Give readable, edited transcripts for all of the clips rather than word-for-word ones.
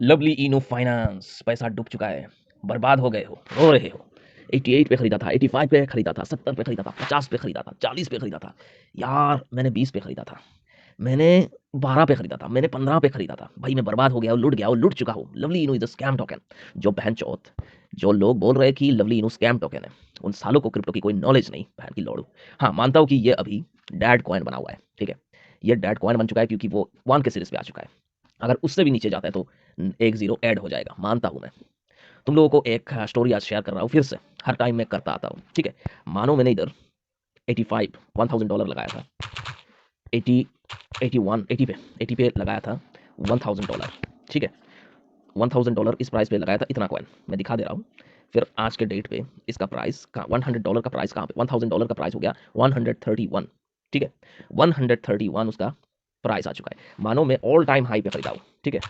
Lovely इनो finance, पैसा डूब चुका है, बर्बाद हो गए हो, रो रहे हो। 88 पे खरीदा था, 85 पे खरीदा था, 70 पे खरीदा था, 50 पे खरीदा था, 40 पे खरीदा था। यार मैंने 20 पे खरीदा था, मैंने 12 पे खरीदा था, मैंने 15 पे खरीदा था। भाई मैं बर्बाद हो गया हूँ, लुट गया हूँ, लुट चुका हूँ। Lovely Eno is a scam token. जो बहन चौथ, जो लोग बोल रहे हैं कि लवली इनो स्कैम टोकन है, उन सालों को क्रिप्टो की कोई नॉलेज नहीं, बहन की लोड़ू। हाँ मानता हूँ कि ये अभी डैड कॉइन बना हुआ है, ठीक है। ये डैड कॉइन बन चुका है क्योंकि वो 1 के सीरीज पे आ चुका है। अगर उससे भी नीचे जाता है तो एक जीरो ऐड हो जाएगा, मानता हूं मैं। तुम लोगों को एक स्टोरी आज शेयर कर रहा हूँ फिर से, हर टाइम मैं करता आता हूँ, ठीक है। मानो मैंने इधर 85 $1000 लगाया था, 80 81 80 पे लगाया था $1000, ठीक है। $1000 इस प्राइस पे लगाया था, इतना कॉइन मैं दिखा दे रहा हूँ। फिर आज के डेट पे इसका प्राइस का $100 का प्राइस कहाँ पे, $1000 का प्राइस हो गया 131, ठीक है। 131 उसका प्राइस आ चुका है। मानो मैं ऑल टाइम हाई पे खरीदा हूँ, ठीक है।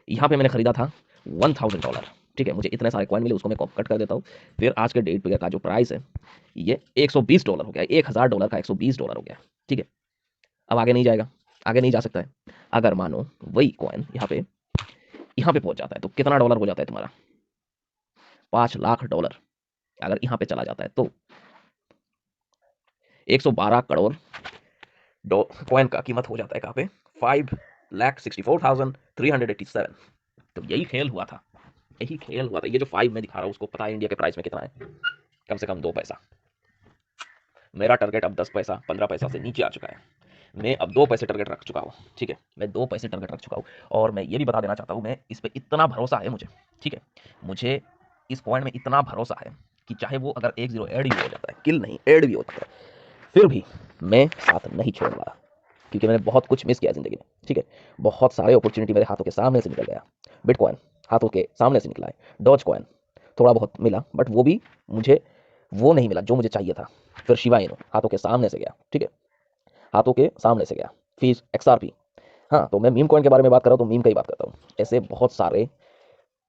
यहाँ पे मैंने खरीदा था $1000, ठीक है। मुझे इतने सारे कॉइन मिले, उसको मैं कट कर देता हूँ। फिर आज के डेट पे का जो प्राइस है ये $120 हो गया, $1000 का $120 हो गया, ठीक है। अब आगे नहीं जाएगा, आगे नहीं जा सकता है। अगर मानो वही कॉइन यहाँ पे पहुंच जाता है तो कितना डॉलर हो जाता है तुम्हारा, $5 लाख। अगर यहाँ पे चला जाता है तो 112 करोड़ कॉइन का कीमत हो जाता है कहाँ पे, 5,64,387। तो यही खेल हुआ था, यही खेल हुआ था। ये जो 5 में दिखा रहा हूँ उसको पता है इंडिया के प्राइस में कितना है, कम से कम 2 पैसा। मेरा टारगेट अब 10 पैसा 15 पैसा से नीचे आ चुका है। मैं अब 2 पैसे टारगेट रख चुका हूँ, ठीक है। मैं 2 पैसे टारगेट रख चुका हूँ। और मैं ये भी बता देना चाहता हूँ, मैं इस पर इतना भरोसा है मुझे, ठीक है। मुझे इस पॉइंट में इतना भरोसा है कि चाहे वो अगर 1 जीरो ऐड भी हो जाता है, किल नहीं ऐड भी होता है, फिर भी मैं साथ नहीं छोड़ूंगा। क्योंकि मैंने बहुत कुछ मिस किया ज़िंदगी में, ठीक है। बहुत सारे अपॉर्चुनिटी मेरे हाथों के सामने से निकल गया। बिटकॉइन हाथों के सामने से निकला है, डॉज कॉइन थोड़ा बहुत मिला, बट वो भी मुझे वो नहीं मिला जो मुझे चाहिए था। फिर शिबा इनो हाथों के सामने से गया, ठीक है, हाथों के सामने से गया। फिर XRP। हाँ तो मैं मीम कॉइन के बारे में बात कर रहा हूँ तो मीम का ही बात करता हूँ। ऐसे बहुत सारे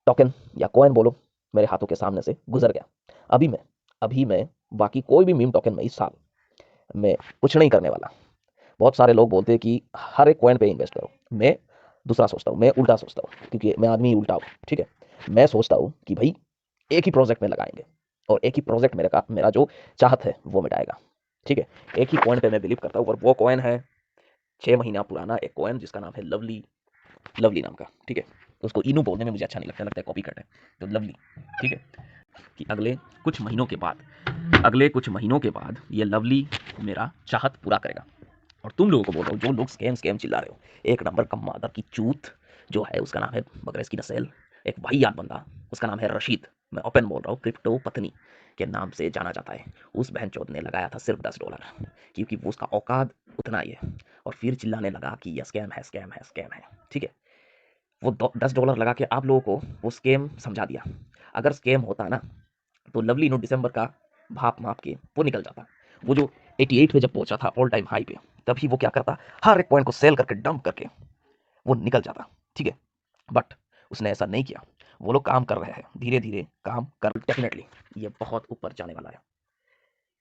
टोकन या कॉइन बोलो मेरे हाथों के सामने से गुजर गया। अभी मैं बाकी कोई भी मीम टोकन में इस साल मैं कुछ नहीं करने वाला। बहुत सारे लोग बोलते हैं कि हर एक कॉइन पे इन्वेस्ट करो, मैं दूसरा सोचता हूँ, मैं उल्टा सोचता हूँ, क्योंकि मैं आदमी उल्टा हूँ, ठीक है। मैं सोचता हूँ कि भाई एक ही प्रोजेक्ट में लगाएंगे और एक ही प्रोजेक्ट मेरा जो चाहत है वो मिटाएगा, ठीक है। एक ही कॉइन पे मैं बिलीव करता हूँ और वो कॉइन है 6 महीना पुराना एक कॉइन जिसका नाम है लवली, लवली नाम का, ठीक है। उसको इनू बोलने में मुझे अच्छा नहीं लगता, लगता है कॉपी कट है, तो लवली, ठीक है। कि अगले कुछ महीनों के बाद ये लवली मेरा चाहत पूरा करेगा। और तुम लोगों को बोल रहा हूँ जो लोग स्कैम स्कैम चिल्ला रहे हो, एक नंबर का मादर की चूत जो है उसका नाम है बगरेस की नस्ल, एक वाहियात बंदा उसका नाम है रशीद। मैं ओपन बोल रहा हूँ, क्रिप्टो पत्नी के नाम से जाना जाता है। उस बहन चौथ ने लगाया था सिर्फ $10, क्योंकि वो उसका औकात उतना ही है। और फिर चिल्लाने लगा कि यह स्कैम है, स्कैम है, स्कैम है, ठीक है। वो $10 लगा के आप लोगों को वो स्कैम समझा दिया। अगर स्कैम होता ना तो लवली नोट दिसंबर का भाप माप के वो निकल जाता। वो जो 88 पे जब पहुंचा था ऑल टाइम हाई पे, तभी वो क्या करता, हर एक पॉइंट को सेल करके डंप करके वो निकल जाता, ठीक है। बट उसने ऐसा नहीं किया। वो लोग काम कर रहे हैं, धीरे धीरे काम कर, डेफिनेटली ये बहुत ऊपर जाने वाला है।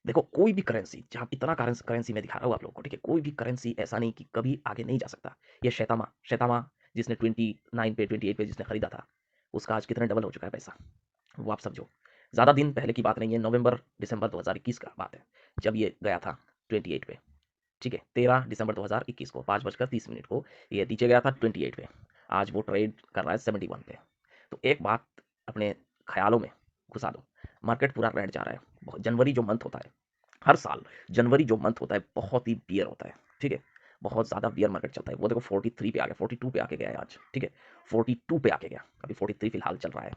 देखो कोई भी करेंसी, जहाँ इतना करेंसी मैं दिखा रहा हूँ आप लोगों को, ठीक है, कोई भी करेंसी ऐसा नहीं कि कभी आगे नहीं जा सकता। ये शैतामा शैतामा जिसने 29 पे 28 पे जिसने खरीदा था, उसका आज कितने डबल हो चुका है पैसा, वो आप समझो। ज़्यादा दिन पहले की बात नहीं है, नवंबर दिसंबर 2021 का बात है, जब ये गया था 28 पे, ठीक है। 13 दिसंबर 2021 को 5:30 को ये नीचे गया था 28 पे। आज वो ट्रेड कर रहा है 71 पे। तो एक बात अपने ख्यालों में घुसा दो, मार्केट पूरा रेड जा रहा है। जनवरी जो मंथ होता है, हर साल जनवरी जो मंथ होता है बहुत ही बियर होता है, ठीक है। बहुत ज़्यादा बियर मार्केट चलता है। वो देखो 43 पे आ गया, 42 पे आके गया है आज, ठीक है। 42 पे आके गया, अभी 43 फिलहाल चल रहा है,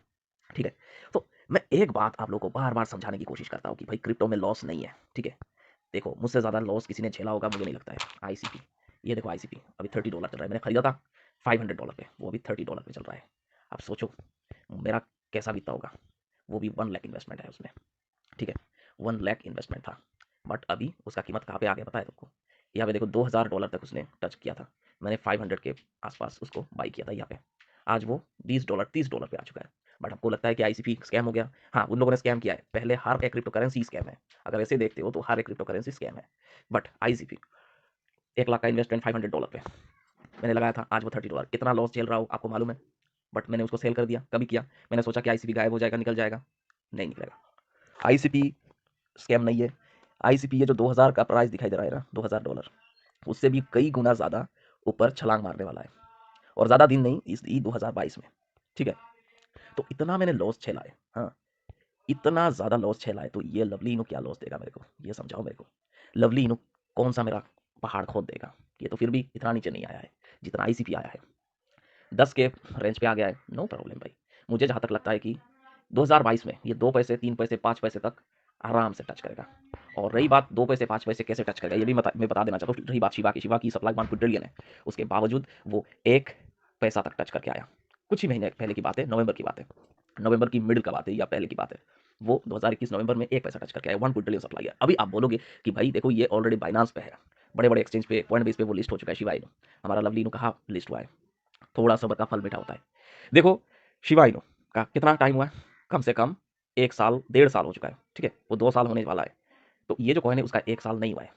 ठीक है। तो मैं एक बात आप लोगों को बार बार समझाने की कोशिश करता हूँ कि भाई क्रिप्टो में लॉस नहीं है, ठीक है। देखो मुझसे ज़्यादा लॉस किसी ने झेला होगा मुझे नहीं लगता है। आईसीपी, ये देखो आईसीपी अभी $30 चल रहा है, मैंने खरीदा था $500 पे, वो अभी $30 पे चल रहा है। अब सोचो मेरा कैसा बीता होगा। वो भी 1 लाख इन्वेस्टमेंट है उसमें, ठीक है। 1 लाख इन्वेस्टमेंट था, बट अभी उसका कीमत कहाँ पे आ गया पता है तुमको। यहाँ पे देखो $2000 तक उसने टच किया था, मैंने 500 के आसपास उसको बाई किया था यहाँ पे। आज वो $20 $30 पे आ चुका है। बट आपको लगता है कि आईसीपी स्कैम हो गया। हाँ उन लोगों ने स्कैम किया है, पहले हर एक क्रिप्टो करेंसी स्कैम है। अगर ऐसे देखते हो तो हर एक क्रिप्टो करेंसी स्कैम है। बट आईसीपी 1 लाख का इन्वेस्टमेंट $500 पे मैंने लगाया था, आज वो $30। कितना लॉस झेल रहा हो आपको मालूम है। बट मैंने उसको सेल कर दिया। कभी किया, मैंने सोचा कि आईसीपी गायब हो जाएगा, निकल जाएगा, नहीं निकलेगा। आईसीपी स्कैम नहीं है। आईसीपी ये जो 2000 का प्राइस दिखाई दे रहा है ना, $2000, उससे भी कई गुना ज़्यादा ऊपर छलांग मारने वाला है, और ज़्यादा दिन नहीं, इस 2022 में। ठीक है, तो इतना मैंने लॉस झेला है, हाँ, इतना ज़्यादा लॉस झेला है, तो ये लवली इनू क्या लॉस देगा मेरे को, ये समझाओ मेरे को। लवली इनू कौन सा मेरा पहाड़ खोद देगा? ये तो फिर भी इतना नीचे नहीं आया है जितना आईसीपी आया है। 10 के रेंज पे आ गया है, नो प्रॉब्लम भाई। मुझे जहाँ तक लगता है कि 2022 में ये 2 पैसे, 3 पैसे, 5 पैसे तक आराम से टच करेगा। और रही बात 2 पैसे, 5 पैसे कैसे टच करेगा, ये भी मैं बता देना चाहता हूँ। रही बात शिवा की सप्लाई 1 क्विंटलियन है, उसके बावजूद वो 1 पैसा तक टच करके आया। कुछ ही महीने पहले की बात है, नवंबर की बात है, नवंबर की मिडिल का बात है या पहले की बात है। वो 2021 नवंबर में 1 पैसा टच करके आया, 1 क्विंटलियन सप्लाई है। अभी आप बोलोगे कि भाई देखो ये ऑलरेडी बाइनांस पे है, बड़े-बड़े एक्सचेंज पे, पॉइंट बेस पे वो लिस्ट हो चुका है शिवा इनू। हमारा लवली इनू कहाँ लिस्ट हुआ है? थोड़ा सब्र का फल मीठा होता है। देखो, शिबा इनु का कितना टाइम हुआ है? कम से कम 1 साल, 1.5 साल हो चुका है, ठीक है? वो 2 साल होने वाला है। तो ये जो कॉइन है उसका 1 साल नहीं हुआ है,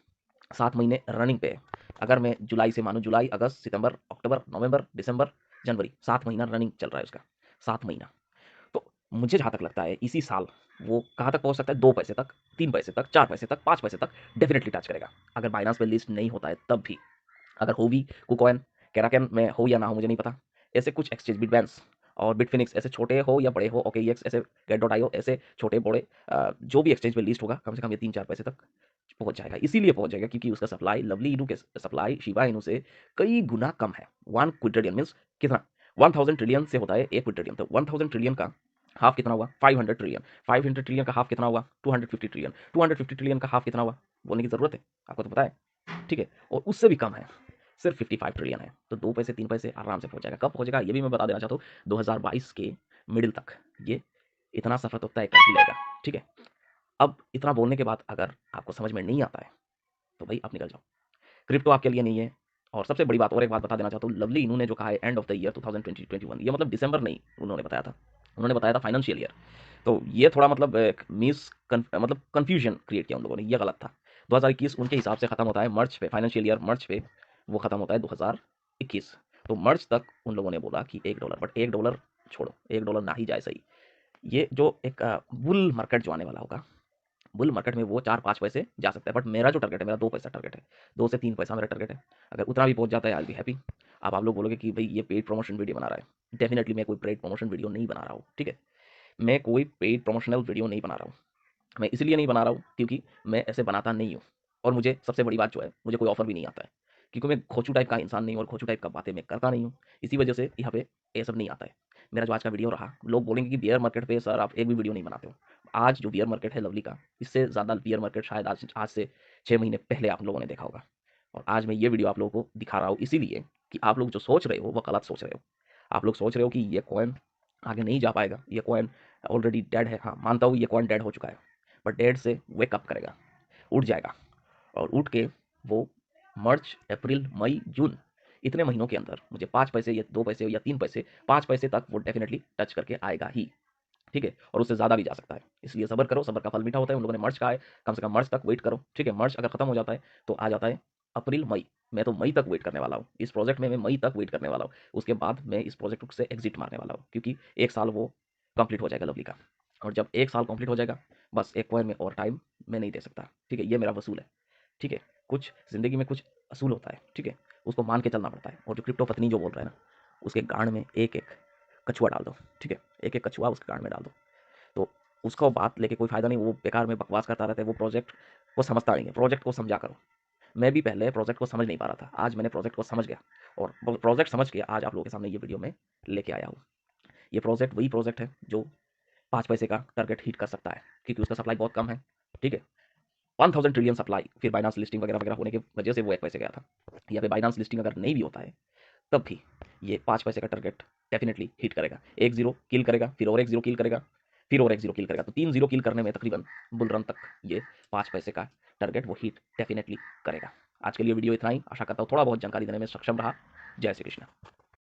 7 महीने रनिंग पे है। अगर मैं जुलाई से मानूँ, जुलाई, अगस्त, सितंबर, अक्टूबर, नवंबर, दिसंबर, जनवरी, 7 महीना रनिंग चल रहा है उसका, 7 महीना। तो मुझे जहाँ तक लगता है इसी साल वो कहाँ तक पहुँच सकता है? 2 पैसे तक, 3 पैसे तक, 4 पैसे तक, 5 पैसे तक डेफ़िनिटली टच करेगा। अगर बाइनेंस पे लिस्ट नहीं होता है तब भी। अगर हो भी, कुकॉइन, केराकन में हो या ना हो मुझे नहीं पता। ऐसे कुछ एक्सचेंज, बिटबैंस और बिटफिनिक्स, ऐसे छोटे हो या बड़े हो, ओकेईएक्स, ऐसे गेट डॉट आईओ, ऐसे छोटे बड़े जो भी एक्सचेंज पे लिस्ट होगा, कम से कम ये 3-4 पैसे तक पहुंच जाएगा। इसीलिए पहुंच जाएगा क्योंकि उसका सप्लाई लवली इनू के सप्लाई शिबा इनू से कई गुना कम है। 1 क्विंटलियन मीन्स कितना? 1000 ट्रिलियन से होता है 1 क्विंटलियन, तो 1000 ट्रिलियन का हाफ कितना हुआ? 500 ट्रिलियन। 500 ट्रिलियन का हाफ कितना हुआ? 250 ट्रिलियन। 250 ट्रिलियन का हाफ कितना हुआ? बोलने की जरूरत है, आपको तो पता है, ठीक है? और उससे भी कम है, सिर्फ 55 ट्रिलियन है। तो 2 पैसे, 3 पैसे आराम से पहुंच जाएगा। कब पहुंचेगा ये भी मैं बता देना चाहता हूँ, 2022 के मिडिल तक ये इतना सफर तो तय कर ही लेगा, ठीक है? अब इतना बोलने के बाद अगर आपको समझ में नहीं आता है तो भाई आप निकल जाओ, क्रिप्टो आपके लिए नहीं है। और सबसे बड़ी बात, और एक बात बता देना चाहता हूँ, लवली इन्होंने जो कहा है एंड ऑफ द ईयर 2020-21, ये मतलब दिसंबर नहीं उन्होंने बताया था, उन्होंने बताया था फाइनेंशियल ईयर। तो ये थोड़ा मतलब मतलब कन्फ्यूजन क्रिएट किया उन लोगों ने, ये गलत था। 2021 उनके हिसाब से खत्म होता है मार्च पे, फाइनेंशियल ईयर मार्च पे वो खत्म होता है 2021। तो मार्च तक उन लोगों ने बोला कि $1, बट $1 छोड़ो, $1 ना ही जाए सही। ये जो एक बुल मार्केट जो आने वाला होगा, बुल मार्केट में वो 4-5 पैसे जा सकता है, बट मेरा जो टारगेट है, मेरा 2 पैसा टारगेट है, 2 से 3 पैसा मेरा टारगेट है। अगर उतना भी पहुंच जाता है आई बी हैप्पी। अब आप लोग बोलोगे कि भाई ये पेड प्रमोशन वीडियो बना रहा है, डेफिनेटली मैं कोई पेड प्रमोशन वीडियो नहीं बना रहा हूँ, ठीक है? मैं कोई पेड प्रमोशनल वीडियो नहीं बना रहा हूँ। मैं इसलिए नहीं बना रहा हूँ क्योंकि मैं ऐसे बनाता नहीं हूँ, और मुझे सबसे बड़ी बात जो है, मुझे कोई ऑफर भी नहीं आता है, क्योंकि मैं खोचू टाइप का इंसान नहीं हूँ और खोचू टाइप का बातें मैं करता नहीं हूँ। इसी वजह से यहाँ पे ये सब नहीं आता है। मेरा जो आज का वीडियो रहा, लोग बोलेंगे कि बियर मार्केट पे सर आप एक भी वीडियो नहीं बनाते हो। आज जो बियर मार्केट है लवली का, इससे ज़्यादा बियर मार्केट शायद आज आज से 6 महीने पहले आप लोगों ने देखा होगा। और आज मैं ये वीडियो आप लोगों को दिखा रहा हूँ इसीलिए कि आप लोग जो सोच रहे हो वो गलत सोच रहे हो। आप लोग सोच रहे हो कि ये कॉइन आगे नहीं जा पाएगा, ये कॉइन ऑलरेडी डेड है। हाँ, मानता हूँ ये कॉइन डेड हो चुका है, बट डेड से वेकअप करेगा, उठ जाएगा, और उठ के वो मार्च, अप्रैल, मई, जून, इतने महीनों के अंदर मुझे 5 पैसे या 2 पैसे या 3 पैसे, 5 पैसे तक वो डेफिनेटली टच करके आएगा ही, ठीक है? और उससे ज़्यादा भी जा सकता है। इसलिए सब्र करो, सब्र का फल मीठा होता है। उन लोगों ने मार्च कहा है, कम से कम मार्च तक वेट करो, ठीक है? मार्च अगर खत्म हो जाता है तो आ जाता है अप्रैल, मई। मैं तो मई तक वेट करने वाला हूँ। इस प्रोजेक्ट में मैं मई तक वेट करने वाला हूँ। उसके बाद मैं इस प्रोजेक्ट से एग्जिट मारने वाला हूँ, क्योंकि 1 साल वो कंप्लीट हो जाएगा लवली का। और जब 1 साल कंप्लीट हो जाएगा, बस एक कॉइन में और टाइम मैं नहीं दे सकता, ठीक है? ये मेरा वसूल है, ठीक है? कुछ ज़िंदगी में कुछ असूल होता है, ठीक है? उसको मान के चलना पड़ता है। और जो क्रिप्टो पत्नी जो बोल रहा है ना, उसके गाँड में एक-एक कछुआ डाल दो, ठीक है? एक-एक कछुआ उसके गाँड में डाल दो। तो उसको बात लेके कोई फ़ायदा नहीं, वो बेकार में बकवास करता रहता है, वो प्रोजेक्ट को समझता नहीं है। प्रोजेक्ट को समझा करो। मैं भी पहले प्रोजेक्ट को समझ नहीं पा रहा था, आज मैंने प्रोजेक्ट को समझ गया, और प्रोजेक्ट समझ के आज आप लोगों के सामने ये वीडियो में लेके आया हूँ। ये प्रोजेक्ट वही प्रोजेक्ट है जो 5 पैसे का टारगेट हिट कर सकता है, क्योंकि उसका सप्लाई बहुत कम है, ठीक है? 1000 ट्रिलियन सप्लाई, फिर बाइनेंस लिस्टिंग वगैरह वगैरह होने की वजह से वो 1 पैसे गया था। या फिर बाइनेंस लिस्टिंग अगर नहीं भी होता है तब भी ये 5 पैसे का टारगेट डेफिनेटली हिट करेगा। 1 ज़ीरो किल करेगा, फिर और 1 ज़ीरो किल करेगा, फिर और 1 ज़ीरो किल करेगा। तो 3 ज़ीरो किल करने में तकरीबन बुल रन तक ये 5 पैसे का टारगेट वो हिट डेफिनेटली करेगा। आज के लिए वीडियो इतना ही। आशा करता हूँ थोड़ा बहुत जानकारी देने में सक्षम रहा। जय श्री कृष्ण।